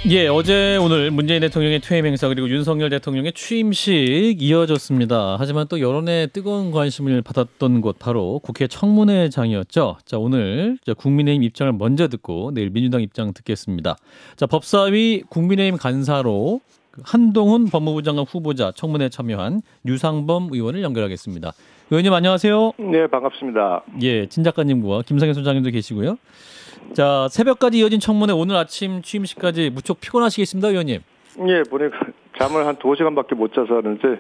예, 어제 오늘 문재인 대통령의 퇴임 행사 그리고 윤석열 대통령의 취임식 이어졌습니다. 하지만 또 여론의 뜨거운 관심을 받았던 곳 바로 국회 청문회장이었죠. 자, 오늘 국민의힘 입장을 먼저 듣고 내일 민주당 입장 듣겠습니다. 자, 법사위 국민의힘 간사로 한동훈 법무부 장관 후보자 청문회에 참여한 유상범 의원을 연결하겠습니다. 의원님 안녕하세요. 네, 반갑습니다. 예, 진 작가님과 김상현 소장님도 계시고요. 자, 새벽까지 이어진 청문회 오늘 아침 취임식까지 무척 피곤하시겠습니다, 의원님. 예, 보니까 잠을 한 2시간밖에 못 자서 하는데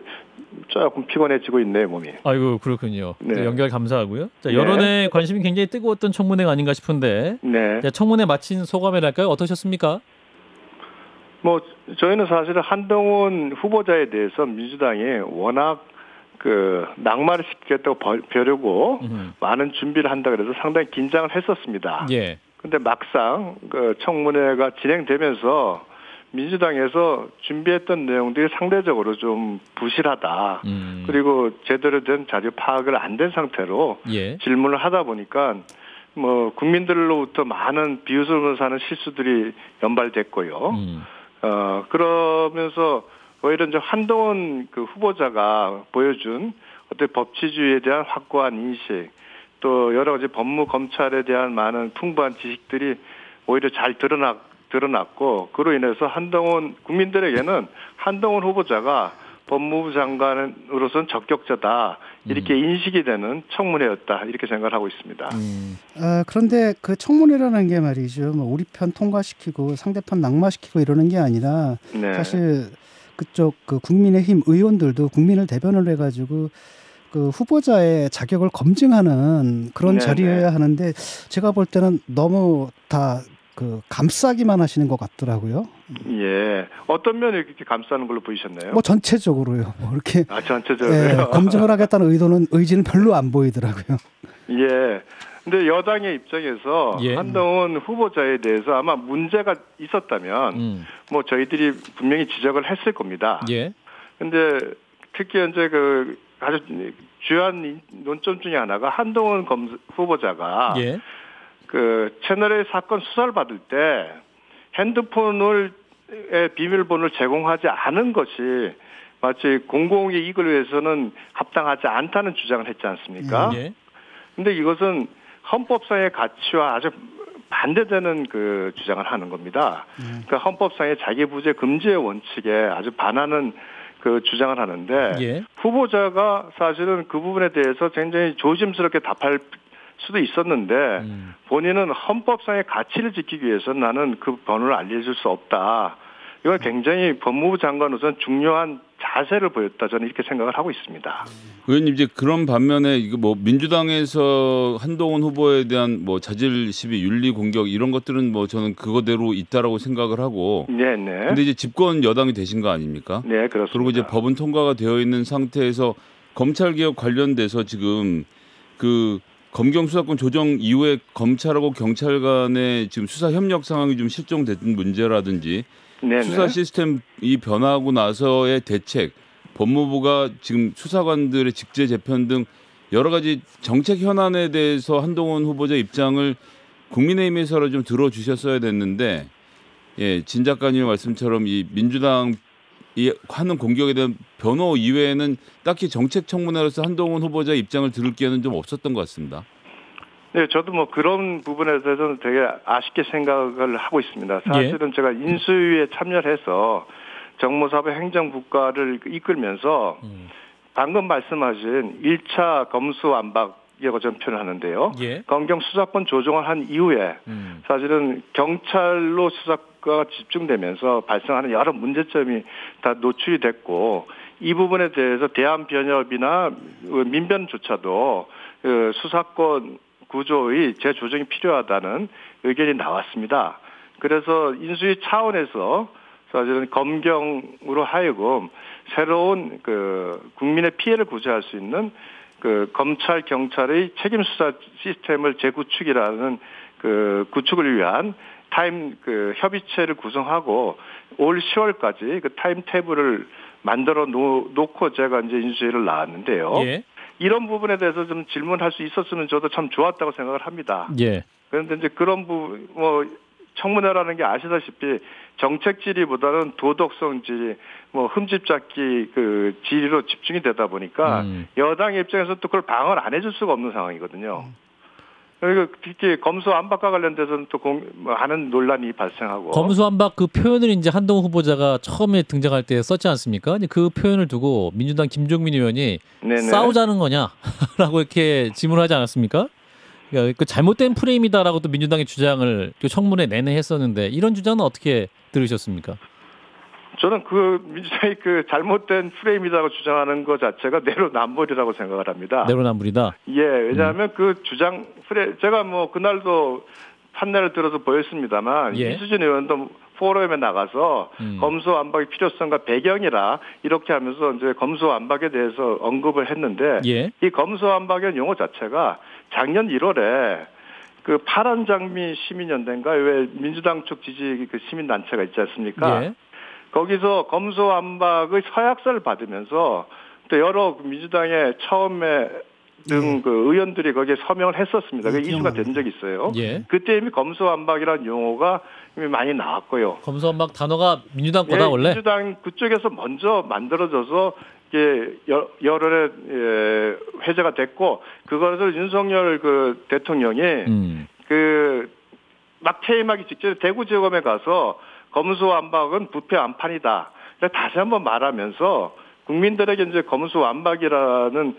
조금 피곤해지고 있네요, 몸이. 아이고, 그렇군요. 네. 연결 감사하고요. 자, 여론의 관심이 굉장히 뜨거웠던 청문회가 아닌가 싶은데 네. 자, 청문회 마친 소감이랄까요? 어떠셨습니까? 뭐 저희는 사실은 한동훈 후보자에 대해서 민주당이 워낙 낙마를 시키겠다고 벼르고 많은 준비를 한다 그래서 상당히 긴장을 했었습니다. 예. 근데 막상 청문회가 진행되면서 민주당에서 준비했던 내용들이 상대적으로 좀 부실하다. 그리고 제대로 된 자료 파악을 안 된 상태로 예. 질문을 하다 보니까 뭐 국민들로부터 많은 비웃으면서 하는 실수들이 연발됐고요. 그러면서 오히려 이제 한동훈 후보자가 보여준 어떤 법치주의에 대한 확고한 인식, 또 여러 가지 법무 검찰에 대한 많은 풍부한 지식들이 오히려 잘 드러났고, 그로 인해서 국민들에게는 한동훈 후보자가 법무부 장관으로서는 적격자다, 이렇게 인식이 되는 청문회였다, 이렇게 생각을 하고 있습니다. 그런데 그 청문회라는 게 말이죠, 뭐 우리 편 통과시키고 상대편 낙마시키고 이러는 게 아니라 네. 사실 그쪽 국민의힘 의원들도 국민을 대변을 해가지고 그 후보자의 자격을 검증하는 그런 자리여야 하는데 제가 볼 때는 너무 다 감싸기만 하시는 것 같더라고요. 예. 어떤 면을 이렇게 감싸는 걸로 보이셨나요? 뭐 전체적으로요. 뭐 이렇게. 전체적으로요. 예, 검증을 하겠다는 의지는 별로 안 보이더라고요. 예. 근데 여당의 입장에서 한동훈 후보자에 대해서 아마 문제가 있었다면 뭐 저희들이 분명히 지적을 했을 겁니다. 예. 근데 특히 현재 아주 주요한 논점 중에 하나가 한동훈 후보자가 채널A 사건 수사를 받을 때 핸드폰의 비밀번호를 제공하지 않은 것이 마치 공공의 이익을 위해서는 합당하지 않다는 주장을 했지 않습니까? 근데 이것은 헌법상의 가치와 아주 반대되는 주장을 하는 겁니다. 그러니까 헌법상의 자기부재 금지의 원칙에 아주 반하는 주장을 하는데 후보자가 사실은 그 부분에 대해서 굉장히 조심스럽게 답할 수도 있었는데 본인은 헌법상의 가치를 지키기 위해서 나는 그 번호를 알려줄 수 없다. 이건 굉장히 법무부 장관으로서는 중요한 자세를 보였다. 저는 이렇게 생각을 하고 있습니다. 의원님, 이제 그런 반면에 이거 뭐 민주당에서 한동훈 후보에 대한 뭐 자질 시비, 윤리 공격 이런 것들은 뭐 저는 그거대로 있다라고 생각을 하고. 네네. 근데 이제 집권 여당이 되신 거 아닙니까? 네, 그렇습니다. 그리고 이제 법은 통과가 되어 있는 상태에서 검찰 개혁 관련돼서 지금 검경 수사권 조정 이후에 검찰하고 경찰 간의 지금 수사 협력 상황이 좀 실종된 문제라든지 수사 시스템이 변화하고 나서의 대책, 법무부가 지금 수사관들의 직제 재편 등 여러 가지 정책 현안에 대해서 한동훈 후보자 입장을 국민의힘에서 좀 들어주셨어야 됐는데, 진 작가님 말씀처럼 이 민주당이 하는 공격에 대한 변호 이외에는 딱히 정책 청문회로서 한동훈 후보자 입장을 들을 기회는 좀 없었던 것 같습니다. 네, 저도 뭐 그런 부분에 대해서는 되게 아쉽게 생각을 하고 있습니다. 사실은 제가 인수위에 참여를 해서 정무사법 행정국가를 이끌면서 방금 말씀하신 1차 검수완박이라고 저는 표현하는데요. 검경 수사권 조정을 한 이후에 사실은 경찰로 수사가 집중되면서 발생하는 여러 문제점이 다 노출이 됐고, 이 부분에 대해서 대한변협이나 민변조차도 수사권 구조의 재조정이 필요하다는 의견이 나왔습니다. 그래서 인수위 차원에서 사실은 검경으로 하여금 새로운 국민의 피해를 구제할 수 있는 검찰 경찰의 책임 수사 시스템을 재구축이라는 구축을 위한 협의체를 구성하고 올 10월까지 타임 테이블을 만들어 놓고 제가 이제 인수위를 나왔는데요. 이런 부분에 대해서 좀 질문할 수 있었으면 저도 참 좋았다고 생각을 합니다. 그런데 이제 그런 부분, 청문회라는 게 아시다시피 정책 질의보다는 도덕성 질의, 뭐 흠집 잡기 그 질의로 집중이 되다 보니까 여당 입장에서 또 그걸 방어를 안 해줄 수가 없는 상황이거든요. 그리고 특히 검수완박과 관련돼서는 또 많은 논란이 발생하고. 검수완박 그 표현을 이제 한동훈 후보자가 처음에 등장할 때 썼지 않습니까? 그 표현을 두고 민주당 김종민 의원이 네네. 싸우자는 거냐라고 이렇게 질문하지 않았습니까? 그러니까 그 잘못된 프레임이다라고 또 민주당의 주장을 청문회 내내 했었는데 이런 주장은 어떻게 들으셨습니까? 저는 그 민주당이 그 잘못된 프레임이라고 주장하는 것 자체가 내로남불이라고 생각을 합니다. 내로남불이다? 예, 왜냐하면 그 주장 제가 뭐 그날도 판례를 들어서 보였습니다만 예. 이수진 의원도 포럼에 나가서 검수완박의 필요성과 배경이라 이렇게 하면서 이제 검수완박에 대해서 언급을 했는데 예. 이 검수완박의 용어 자체가 작년 1월에 그 파란장미 시민연대인가 왜 민주당 쪽 지지 그 시민단체가 있지 않습니까? 예. 거기서 검수완박의 서약서를 받으면서 또 여러 민주당의 처음에 등 그 의원들이 거기에 서명을 했었습니다. 그 이슈가 된 적이 있어요. 예. 그때 이미 검수완박이라는 용어가 이미 많이 나왔고요. 검수완박 단어가 민주당 거다 원래? 민주당 그쪽에서 먼저 만들어져서 여론에 회자가 됐고 그것을 윤석열 그 대통령이 그 막 퇴임하기 직전에 대구지검에 가서 검수완박은 부패 완판이다. 다시 한번 말하면서 국민들에게 이제 검수완박이라는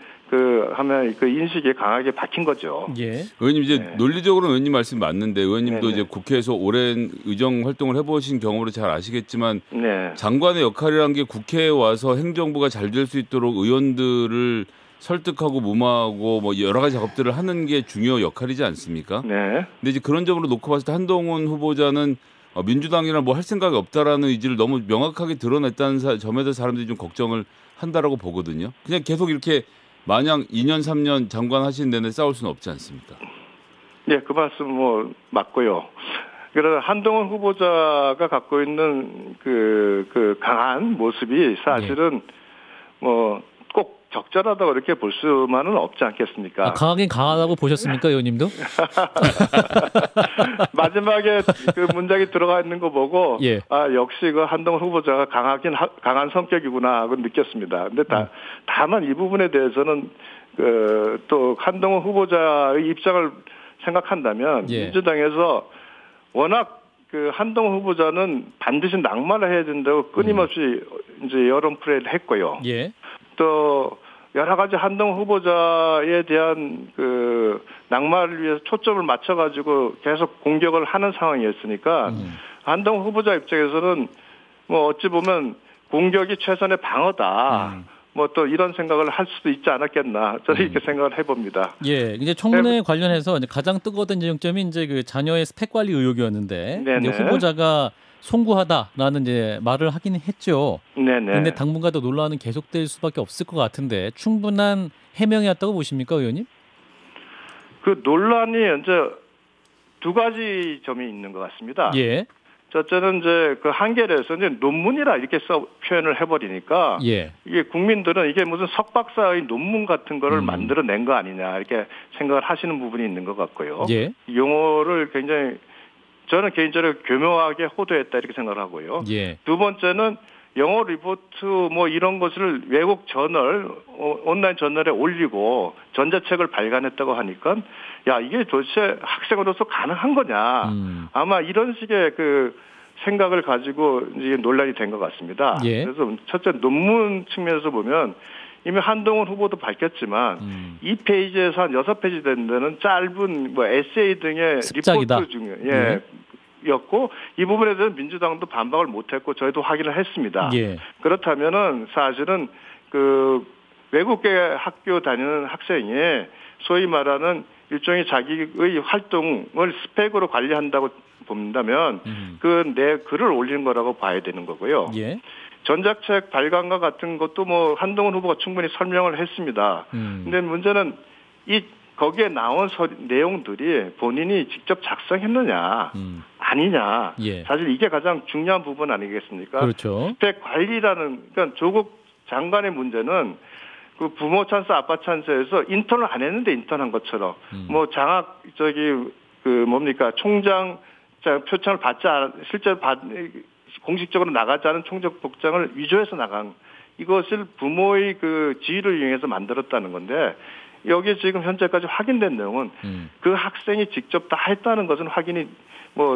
하면 그 인식이 강하게 박힌 거죠. 예. 의원님 이제 논리적으로 의원님 말씀 맞는데 의원님도 네네. 이제 국회에서 오랜 의정 활동을 해보신 경험으로 잘 아시겠지만 네. 장관의 역할이라는 게 국회에 와서 행정부가 잘 될 수 있도록 의원들을 설득하고 무마하고 뭐 여러 가지 작업들을 하는 게 중요 역할이지 않습니까? 네. 근데 이제 그런 점으로 놓고 봤을 때 한동훈 후보자는 민주당이랑 뭐 할 생각이 없다라는 의지를 너무 명확하게 드러냈다는 점에 대해서 사람들이 좀 걱정을 한다라고 보거든요. 그냥 계속 이렇게 마냥 2년 3년 장관 하시는 내내 싸울 수는 없지 않습니까? 네, 그 말씀 뭐 맞고요. 그래서 한동훈 후보자가 갖고 있는 그 강한 모습이 사실은 뭐 꼭 적절하다고 이렇게 볼 수만은 없지 않겠습니까? 강하긴 강하다고 보셨습니까, 의원님도? 마지막에 그 문장이 들어가 있는 거 보고 예. 아 역시 그 한동훈 후보자가 강한 성격이구나 하고 느꼈습니다. 근데 다만 이 부분에 대해서는 또 한동훈 후보자의 입장을 생각한다면 예. 민주당에서 워낙 그 한동훈 후보자는 반드시 낙마를 해야 된다고 끊임없이 이제 여론 플레이를 했고요. 예. 또 여러 가지 한동훈 후보자에 대한 그 낙마를 위해서 초점을 맞춰가지고 계속 공격을 하는 상황이었으니까 한동훈 후보자 입장에서는 뭐 어찌 보면 공격이 최선의 방어다. 뭐 또 이런 생각을 할 수도 있지 않았겠나 저는 이렇게 생각을 해봅니다. 예, 이제 청문회 관련해서 이제 가장 뜨거웠던 지점이 이제 그 자녀의 스펙 관리 의혹이었는데 이제 후보자가 송구하다라는 이제 말을 하긴 했죠. 네네. 그런데 당분간도 논란은 계속될 수밖에 없을 것 같은데 충분한 해명이었다고 보십니까, 의원님? 그 논란이 이제 두 가지 점이 있는 것 같습니다. 예. 첫째는 이제 그 한겨레에서 이제 논문이라 이렇게 표현을 해버리니까 예. 이게 국민들은 이게 무슨 석박사의 논문 같은 거를 만들어낸 거 아니냐 이렇게 생각을 하시는 부분이 있는 것 같고요. 예. 용어를 굉장히 저는 개인적으로 교묘하게 호도했다 이렇게 생각을 하고요. 예. 두 번째는 영어 리포트 뭐 이런 것을 외국 저널 온라인 저널에 올리고 전자책을 발간했다고 하니까 야 이게 도대체 학생으로서 가능한 거냐 아마 이런 식의 그 생각을 가지고 이제 논란이 된 것 같습니다. 예. 그래서 첫째 논문 측면에서 보면 이미 한동훈 후보도 밝혔지만 2페이지에서 한 6페이지 되는 데는 짧은 뭐 에세이 등의 습작이다. 리포트 중에 였고 이 부분에 대해서 민주당도 반박을 못했고 저희도 확인을 했습니다. 예. 그렇다면은 사실은 그 외국계 학교 다니는 학생이 소위 말하는 일종의 자기의 활동을 스펙으로 관리한다고 본다면 내 글을 올리는 거라고 봐야 되는 거고요. 예. 전자책 발간과 같은 것도 뭐 한동훈 후보가 충분히 설명을 했습니다. 근데 문제는 거기에 나온 내용들이 본인이 직접 작성했느냐 아니냐 예. 사실 이게 가장 중요한 부분 아니겠습니까? 그렇죠. 스펙 관리라는 그러니까 조국 장관의 문제는 그 부모 찬스 아빠 찬스에서 인턴을 안 했는데 인턴한 것처럼 뭐 장학 총장 표창을 실제로 공식적으로 나가지 않은 총적 복장을 위조해서 나간 이것을 부모의 그 지위를 이용해서 만들었다는 건데 여기에 지금 현재까지 확인된 내용은 그 학생이 직접 다 했다는 것은 확인이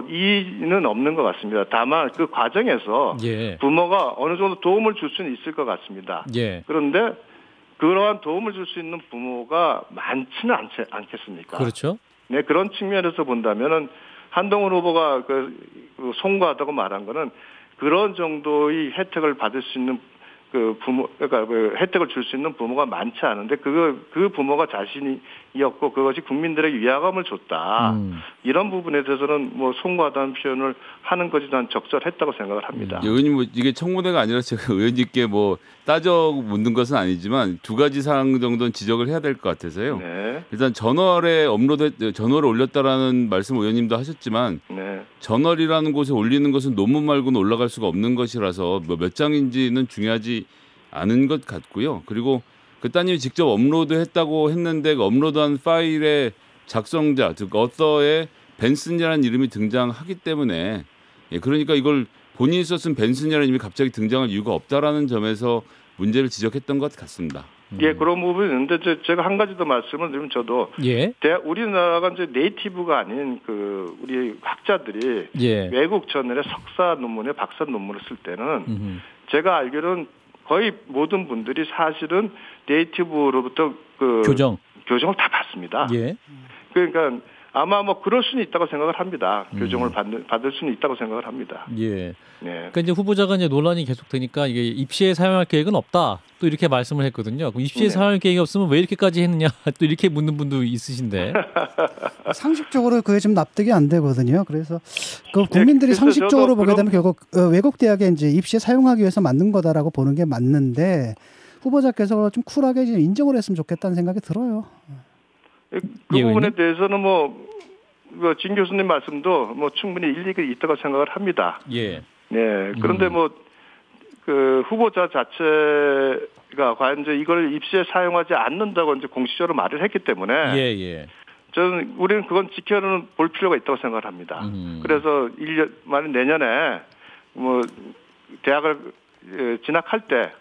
이의는 없는 것 같습니다. 다만 그 과정에서 예. 부모가 어느 정도 도움을 줄 수는 있을 것 같습니다. 예. 그런데 그러한 도움을 줄 수 있는 부모가 많지는 않겠습니까? 그렇죠. 네, 그런 측면에서 본다면은 한동훈 후보가 송구하다고 말한 거는 그런 정도의 혜택을 받을 수 있는 그러니까 혜택을 줄 수 있는 부모가 많지 않은데 그 부모가 자신이었고 그것이 국민들에게 위화감을 줬다. 이런 부분에 대해서는 송구하다는 표현을 하는 것이 난 적절했다고 생각을 합니다. 의원님 이게 청문회가 아니라 제가 의원님께 따져 묻는 것은 아니지만 두 가지 사항 정도는 지적을 해야 될 것 같아서요. 네. 일단 전월에 전월을 올렸다라는 말씀 의원님도 하셨지만 네. 전월이라는 곳에 올리는 것은 논문 말고는 올라갈 수가 없는 것이라서 몇 장인지는 중요하지 않은 것 같고요. 그리고 그 따님이 직접 업로드했다고 했는데 그 업로드한 파일의 작성자 즉 어서에 벤슨이라는 이름이 등장하기 때문에 그러니까 이걸 본인이 썼은 벤슨이라는 이름이 갑자기 등장할 이유가 없다라는 점에서 문제를 지적했던 것 같습니다. 예, 그런 부분이 있는데 제가 한 가지 더 말씀을 드리면 저도 예. 우리나라가 이제 네이티브가 아닌 우리 학자들이 예. 외국 저널에 석사 논문에 박사 논문을 쓸 때는 제가 알기로는 거의 모든 분들이 사실은 네이티브로부터 교정을 다 받습니다. 예. 그러니까 아마 그럴 수는 있다고 생각을 합니다. 교정을 받을 수는 있다고 생각을 합니다. 예. 네. 그러니까 이제 후보자가 이제 논란이 계속되니까 이게 입시에 사용할 계획은 없다. 또 이렇게 말씀을 했거든요. 그럼 입시에 사용할 계획이 없으면 왜 이렇게까지 했느냐? 또 이렇게 묻는 분도 있으신데. 상식적으로 그게 좀 납득이 안 되거든요. 그래서 국민들이 상식적으로 보게 되면 결국 외국 대학에 이제 입시에 사용하기 위해서 만든 거다라고 보는 게 맞는데 후보자께서 좀 쿨하게 인정을 했으면 좋겠다는 생각이 들어요. 그 부분에 대해서는 진 교수님 말씀도 충분히 일리가 있다고 생각을 합니다. 예. 네. 그런데 그 후보자 자체가 과연 이제 이걸 입시에 사용하지 않는다고 이제 공식적으로 말을 했기 때문에. 예. 저는 우리는 그건 지켜는 볼 필요가 있다고 생각을 합니다. 그래서 만약 내년에 대학을 진학할 때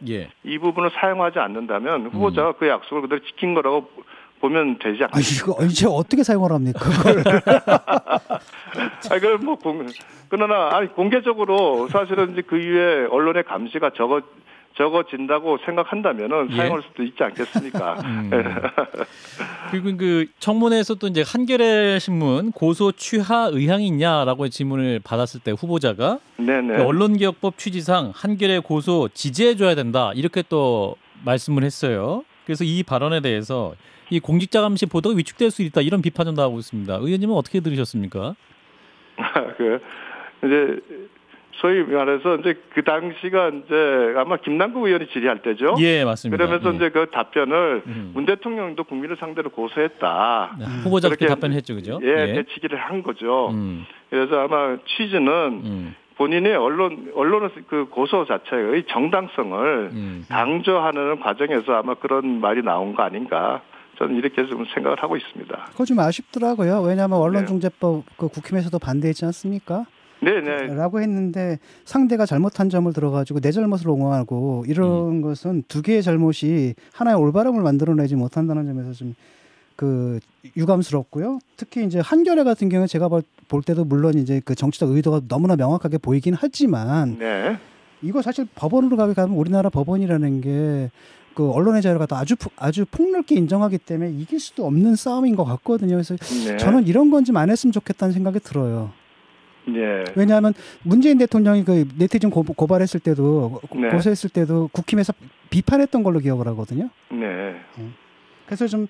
이 부분을 사용하지 않는다면 후보자가 그 약속을 그대로 지킨 거라고 보면 되지 않겠습니까? 이거 이제 어떻게 사용을 합니까? 그러나 공개적으로 사실은 이제 그 이후에 언론의 감시가 적어진다고 생각한다면은 사용할 수도 있지 않겠습니까? 그리고 그 청문회에서 또 이제 한겨레 신문 고소 취하 의향이 있냐라고 질문을 받았을 때 후보자가 그 언론개혁법 취지상 한겨레 고소 지지해줘야 된다 이렇게 또 말씀을 했어요. 그래서 이 발언에 대해서 이 공직자 감시 보도가 위축될 수 있다 이런 비판도 나오고 있습니다. 의원님은 어떻게 들으셨습니까? 이제 소위 말해서 이제 그 당시가 이제 아마 김남국 의원이 질의할 때죠. 예, 맞습니다. 그러면서 이제 그 답변을 문 대통령도 국민을 상대로 고소했다. 후보자가 그렇게 답변했죠, 그죠? 예, 대치기를 한 거죠. 그래서 아마 취지는 본인의 언론의 그 고소 자체의 정당성을 강조하는 과정에서 아마 그런 말이 나온 거 아닌가. 저는 이렇게 좀 생각을 하고 있습니다. 그거 좀 아쉽더라고요. 왜냐하면 언론중재법 국힘에서도 반대했지 않습니까? 네네. 라고 했는데 상대가 잘못한 점을 들어가지고 내 잘못을 옹호하고 이런 것은 두 개의 잘못이 하나의 올바름을 만들어내지 못한다는 점에서 좀 유감스럽고요. 특히 이제 한겨레 같은 경우에 제가 볼 때도 물론 이제 그 정치적 의도가 너무나 명확하게 보이긴 하지만 이거 사실 법원으로 가면 우리나라 법원이라는 게 그 언론의 자유를 갖다 아주 폭넓게 인정하기 때문에 이길 수도 없는 싸움인 것 같거든요. 그래서 저는 이런 건 좀 안 했으면 좋겠다는 생각이 들어요. 네. 왜냐하면 문재인 대통령이 그 네티즌 고발했을 때도 고소했을 때도 국힘에서 비판했던 걸로 기억을 하거든요. 네. 그래서 좀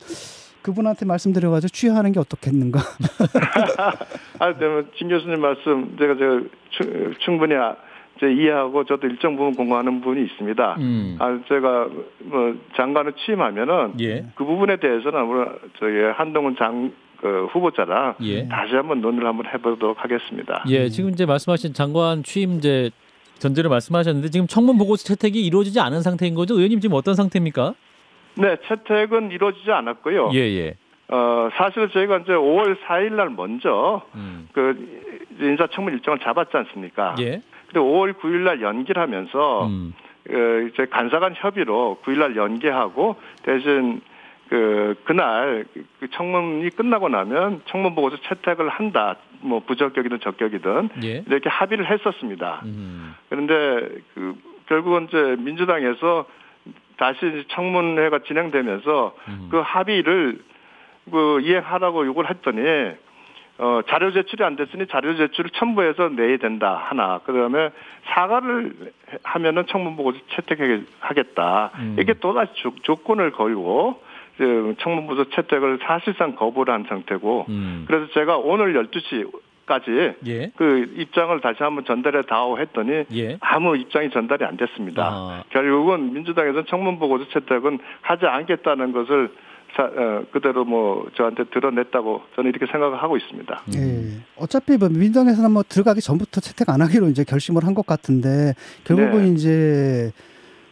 그분한테 말씀드려가지고 취하하는 게 어떻겠는가. 진 교수님 말씀 제가 충분히 이해하고 저도 일정 부분 공감하는 부분이 있습니다. 제가 장관을 취임하면은 그 부분에 대해서는 저희 한동훈 후보자랑 다시 한번 논의를 한번 해보도록 하겠습니다. 예, 지금 이제 말씀하신 장관 취임 이제 전제를 말씀하셨는데 지금 청문 보고서 채택이 이루어지지 않은 상태인 거죠? 의원님 지금 어떤 상태입니까? 네, 채택은 이루어지지 않았고요. 예. 사실은 저희가 이제 5월 4일 날 먼저 그 인사청문 일정을 잡았지 않습니까? 예. 근데 5월 9일 날 연기를 하면서 이제 간사간 협의로 9일 날 연기하고 대신 그날 그 청문이 끝나고 나면 청문 보고서 채택을 한다. 뭐 부적격이든 적격이든 예. 이렇게 합의를 했었습니다. 그런데 결국은 이제 민주당에서 다시 청문회가 진행되면서 그 합의를 이행하라고 요구를 했더니 자료 제출이 안 됐으니 자료 제출을 첨부해서 내야 된다 하나. 그다음에 사과를 하면은 청문 보고서 채택하겠다. 이게 또다시 조건을 걸고 청문 보고서 채택을 사실상 거부를 한 상태고. 그래서 제가 오늘 12시까지 예. 그 입장을 다시 한번 전달해 다오 했더니 예. 아무 입장이 전달이 안 됐습니다. 결국은 민주당에서는 청문 보고서 채택은 하지 않겠다는 것을 그대로 뭐 저한테 드러냈다고 저는 이렇게 생각을 하고 있습니다. 예. 어차피 뭐 민주당에서는 뭐 들어가기 전부터 채택 안 하기로 이제 결심을 한 것 같은데 결국은 네. 이제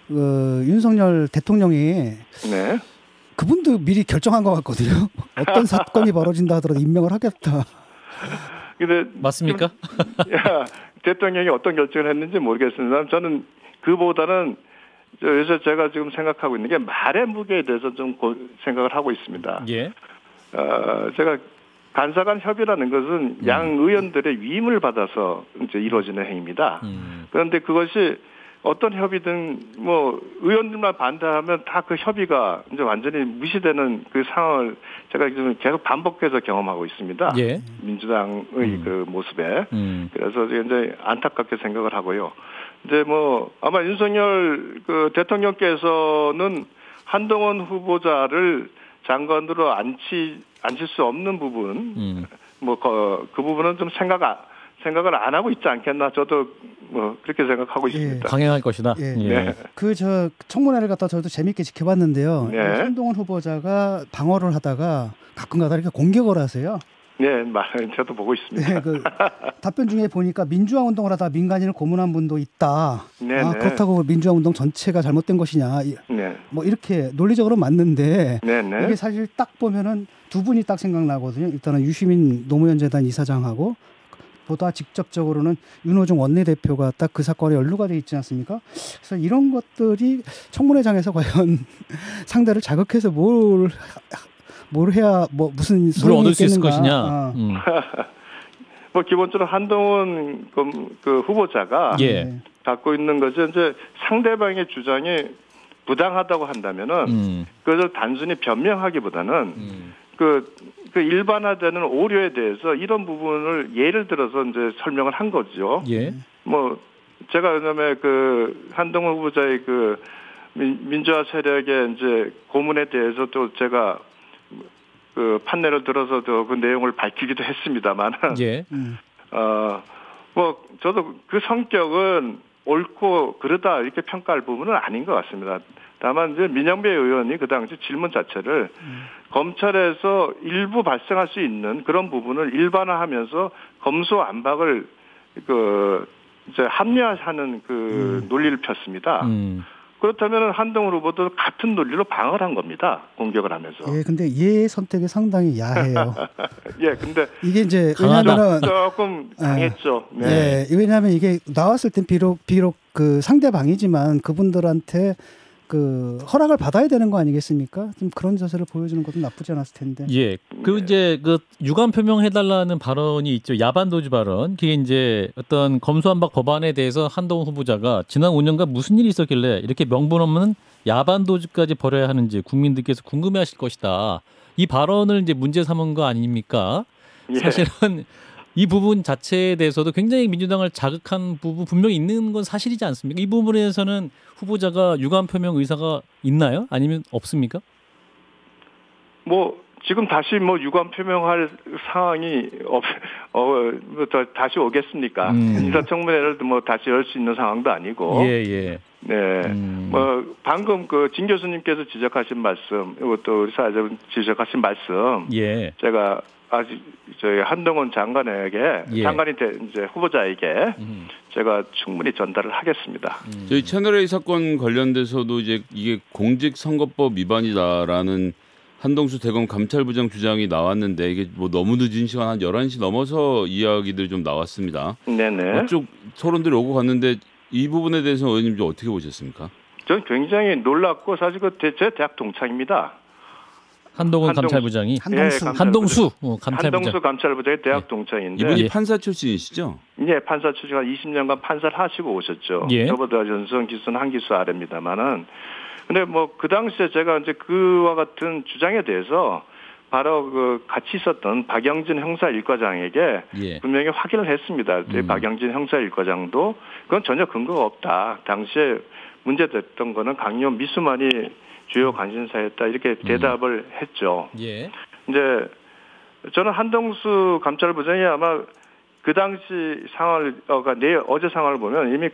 윤석열 대통령이 네. 그분도 미리 결정한 것 같거든요. 어떤 사건이 벌어진다 하더라도 임명을 하겠다. 근데 맞습니까? 대통령이 어떤 결정을 했는지 모르겠습니다. 저는 그보다는 요새 제가 지금 생각하고 있는 게 말의 무게에 대해서 좀 생각을 하고 있습니다. 예. 제가 간사간 협의라는 것은 양 의원들의 위임을 받아서 이제 이루어지는 행위입니다. 그런데 그것이 어떤 협의든 뭐 의원들만 반대하면 다 그 협의가 이제 완전히 무시되는 그 상황을 제가 지금 계속 반복해서 경험하고 있습니다. 예. 민주당의 그 모습에. 그래서 이제 안타깝게 생각을 하고요. 이제 뭐 아마 윤석열 그 대통령께서는 한동훈 후보자를 장관으로 앉힐 수 없는 부분, 뭐 그 부분은 좀 생각을 안 하고 있지 않겠나 저도 뭐 그렇게 생각하고 있습니다. 예. 강행할 것이다. 예. 예. 저 청문회를 갖다 저도 재밌게 지켜봤는데요. 네. 한동훈 후보자가 방어를 하다가 가끔가다 이렇게 공격을 하세요. 네, 저도 보고 있습니다. 네, 그 답변 중에 보니까 민주화 운동을 하다 민간인을 고문한 분도 있다. 네, 아, 네. 그렇다고 민주화 운동 전체가 잘못된 것이냐. 네. 뭐 이렇게 논리적으로 맞는데 네, 네. 이게 사실 딱 보면은 두 분이 딱 생각나거든요. 일단은 유시민 노무현 재단 이사장하고 보다 직접적으로는 윤호중 원내대표가 딱 그 사건에 연루가 돼 있지 않습니까? 그래서 이런 것들이 청문회장에서 과연 상대를 자극해서 뭘 해야 뭐 무슨 뭘 얻을 수 있을 있겠는가. 것이냐. 뭐 기본적으로 한동훈 그 후보자가 예. 갖고 있는 것이 이제 상대방의 주장이 부당하다고 한다면은 그것을 단순히 변명하기보다는 그 일반화되는 오류에 대해서 이런 부분을 예를 들어서 이제 설명을 한 거죠. 예. 뭐 제가 그다음에 그 한동훈 후보자의 그 민주화 세력의 이제 고문에 대해서도 제가 그 판례를 들어서도 그 내용을 밝히기도 했습니다만은 예. 뭐 저도 그 성격은 옳고 그러다 이렇게 평가할 부분은 아닌 것 같습니다. 다만 이제 민영배 의원이 그 당시 질문 자체를 검찰에서 일부 발생할 수 있는 그런 부분을 일반화하면서 검수안박을 이제 합리화하는 그 논리를 폈습니다. 그렇다면 한동훈 후보도 같은 논리로 방어를 한 겁니다. 공격을 하면서. 예, 근데 예 선택이 상당히 야해요. 예, 근데 이게 이제 강하다. 왜냐하면 조금 강했죠. 네. 예, 왜냐하면 이게 나왔을 땐 비록 그 상대방이지만 그분들한테 그 허락을 받아야 되는 거 아니겠습니까? 좀 그런 자세를 보여주는 것도 나쁘지 않았을 텐데. 예. 그 이제 그 유감 표명해달라는 발언이 있죠. 야반도주 발언. 그게 이제 어떤 검수완박 법안에 대해서 한동훈 후보자가 지난 5년간 무슨 일이 있었길래 이렇게 명분 없는 야반도주까지 벌여야 하는지 국민들께서 궁금해하실 것이다. 이 발언을 이제 문제 삼은 거 아닙니까? 예. 사실은 이 부분 자체에 대해서도 굉장히 민주당을 자극한 부분 분명히 있는 건 사실이지 않습니까? 이 부분에서는 후보자가 유감 표명 의사가 있나요? 아니면 없습니까? 뭐 지금 다시 뭐 유감 표명할 상황이 다시 오겠습니까? 인사청문회를 뭐 다시 열 수 있는 상황도 아니고. 예. 네. 뭐 방금 그 진 교수님께서 지적하신 말씀, 이것도 우리 사회자분 지적하신 말씀. 예. 제가 아직 저희 한동훈 장관에게 장관이 이제 후보자에게 제가 충분히 전달을 하겠습니다. 저희 채널A 사건 관련돼서도 이제 이게 공직선거법 위반이다라는 한동수 대검 감찰부장 주장이 나왔는데 이게 뭐 너무 늦은 시간 한 11시 넘어서 이야기들이 좀 나왔습니다. 네네. 그쪽 토론들이 오고 갔는데 이 부분에 대해서 의원님 좀 어떻게 보셨습니까? 저는 굉장히 놀랐고 사실 제 대학 동창입니다. 한동훈 감찰부장이 한동수 한동수 감찰부장의 대학 동창인데 이분이 판사 출신이시죠? 예, 판사 출신가 20년간 판사를 하시고 오셨죠. 저보다 연수원 기수는 한 기수 아래입니다만은 근데 뭐 그 당시에 제가 이제 그와 같은 주장에 대해서 바로 그 같이 있었던 박영진 형사 1과장에게 분명히 확인을 했습니다. 박영진 형사 1과장도 그건 전혀 근거가 없다. 당시에 문제됐던 거는 강요 미수만이 주요 관심사였다. 이렇게 대답을 했죠. 이제 저는 한동수 감찰부장이 아마 그 당시 상황을 어제 상황을 보면 이미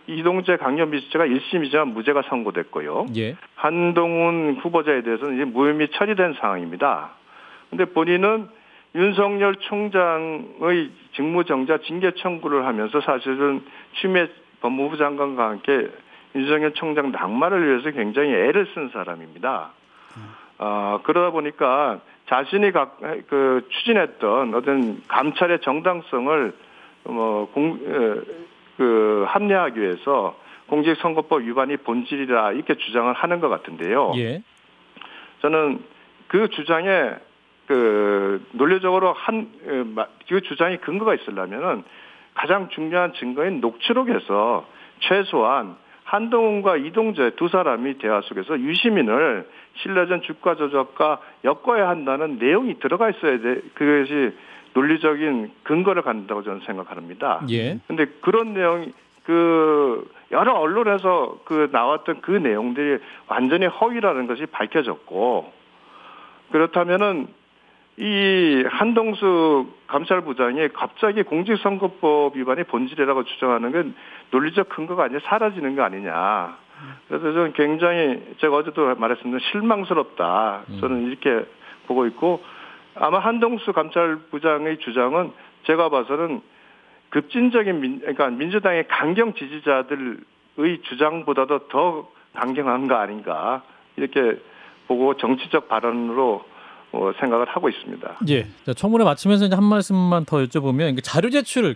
이동재 강요미수죄가 1심이지만 무죄가 선고됐고요. 한동훈 후보자에 대해서는 이제 무혐의 처리된 상황입니다. 근데 본인은 윤석열 총장의 직무정지 징계 청구를 하면서 사실은 추미애 법무부 장관과 함께 윤석열 총장 낙마를 위해서 굉장히 애를 쓴 사람입니다. 그러다 보니까 자신이 추진했던 어떤 감찰의 정당성을 합리화하기 위해서 공직선거법 위반이 본질이다 이렇게 주장을 하는 것 같은데요. 저는 그 주장에 논리적으로 그 주장이 근거가 있으려면은 가장 중요한 증거인 녹취록에서 최소한 한동훈과 이동재 두 사람이 대화 속에서 유시민을 신라전 주가 조작과 엮어야 한다는 내용이 들어가 있어야 돼. 그것이 논리적인 근거를 갖는다고 저는 생각합니다. 근데 그런 내용이 여러 언론에서 나왔던 그 내용들이 완전히 허위라는 것이 밝혀졌고 그렇다면은 이 한동수 감찰부장이 갑자기 공직선거법 위반이 본질이라고 주장하는 건 논리적 근거가 아니라 사라지는 거 아니냐. 그래서 저는 굉장히 제가 어제도 말했습니다. 실망스럽다. 저는 이렇게 보고 있고 아마 한동수 감찰부장의 주장은 제가 봐서는 급진적인 그러니까 민주당의 강경 지지자들의 주장보다도 더 강경한 거 아닌가 이렇게 보고 정치적 발언으로 생각을 하고 있습니다. 청문회 마치면서 이제 한 말씀만 더 여쭤보면 자료 제출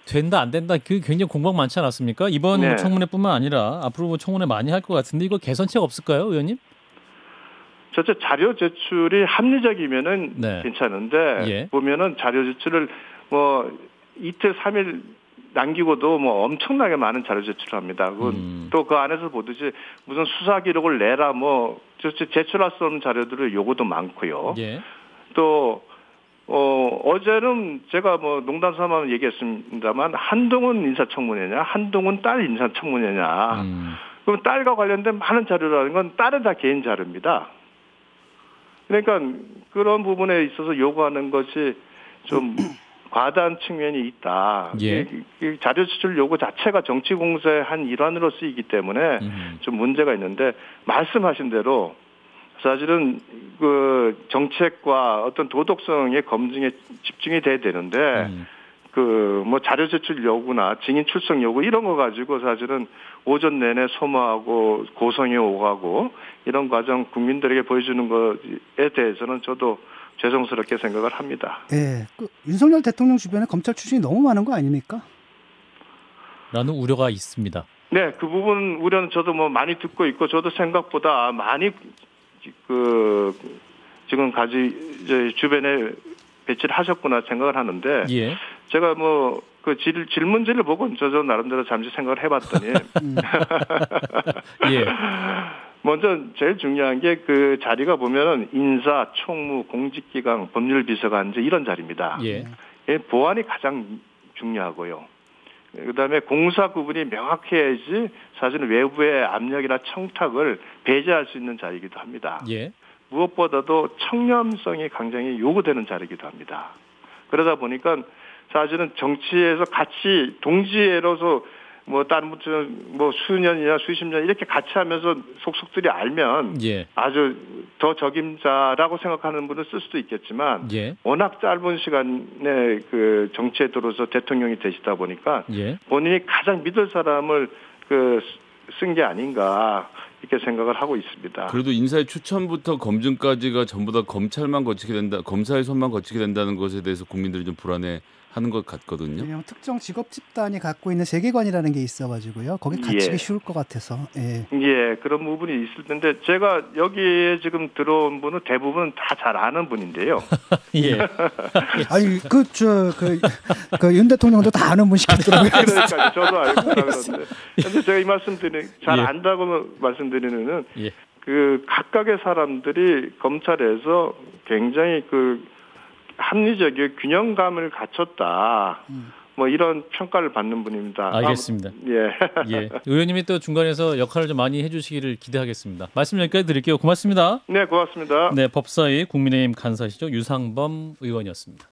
된다 안 된다 그 굉장히 공방 많지 않았습니까? 이번 청문회뿐만 아니라 앞으로 청문회 많이 할 것 같은데 이거 개선책 없을까요, 의원님? 저쪽 자료 제출이 합리적이면은 괜찮은데 보면은 자료 제출을 이틀 3일 남기고도 엄청나게 많은 자료 제출을 합니다. 또 그 안에서 보듯이 무슨 수사 기록을 내라 제출할 수 없는 자료들의 요구도 많고요. 또 어제는 제가 농담 삼아 얘기했습니다만 한동훈 인사청문회냐, 한동훈 딸 인사청문회냐. 그럼 딸과 관련된 많은 자료라는 건 딸은 다 개인 자료입니다. 그러니까 그런 부분에 있어서 요구하는 것이 좀 과다한 측면이 있다. 이 자료 제출 요구 자체가 정치 공세의 한 일환으로 쓰이기 때문에 좀 문제가 있는데 말씀하신 대로 사실은 그 정책과 어떤 도덕성의 검증에 집중이 돼야 되는데 자료 제출 요구나 증인 출석 요구 이런 거 가지고 사실은 오전 내내 소모하고 고성이 오가고 이런 과정 국민들에게 보여주는 것에 대해서는 저도 죄송스럽게 생각을 합니다. 윤석열 대통령 주변에 검찰 출신이 너무 많은 거 아닙니까? 라는 우려가 있습니다. 네, 그 부분 우려는 저도 많이 듣고 있고 저도 생각보다 많이 지금 주변에 배치를 하셨구나 생각을 하는데 제가 질문지를 보고 저 나름대로 잠시 생각을 해봤더니 먼저 제일 중요한 게 그 자리가 보면은 인사, 총무, 공직기강, 법률비서관 이런 자리입니다. 보안이 가장 중요하고요. 그다음에 공사 구분이 명확해야지 사실은 외부의 압력이나 청탁을 배제할 수 있는 자리이기도 합니다. 무엇보다도 청렴성이 굉장히 요구되는 자리이기도 합니다. 그러다 보니까 사실은 정치에서 같이 동지애로서 다른 수년이나 수십 년 이렇게 같이 하면서 속속들이 알면 아주 더 적임자라고 생각하는 분은 쓸 수도 있겠지만 워낙 짧은 시간에 그 정치에 들어서 대통령이 되시다 보니까 본인이 가장 믿을 사람을 쓴 게 아닌가 이렇게 생각을 하고 있습니다. 그래도 인사의 추천부터 검증까지가 전부 다 검찰만 거치게 된다, 검사의 손만 거치게 된다는 것에 대해서 국민들이 좀 불안해하는 것 같거든요. 왜냐하면 특정 직업 집단이 갖고 있는 세계관이라는 게 있어가지고 거기 갇히기 예. 쉬울 것 같아서. 예. 예, 그런 부분이 있을 텐데 제가 여기에 지금 들어온 분은 대부분 다 잘 아는 분인데요. 예. 아니 그 윤 대통령도 다 아는 분이시더라고요. 그러니까 저도 알고 그러는데 근데 제가 이 말씀드리는 잘 예. 안다고 말씀드리는 예. 그 각각의 사람들이 검찰에서 굉장히 그 합리적인 균형감을 갖췄다. 뭐 이런 평가를 받는 분입니다. 알겠습니다. 예. 예. 의원님이 또 중간에서 역할을 좀 많이 해주시기를 기대하겠습니다. 말씀 여기까지 드릴게요. 고맙습니다. 네, 고맙습니다. 네, 법사위 국민의힘 간사시죠 유상범 의원이었습니다.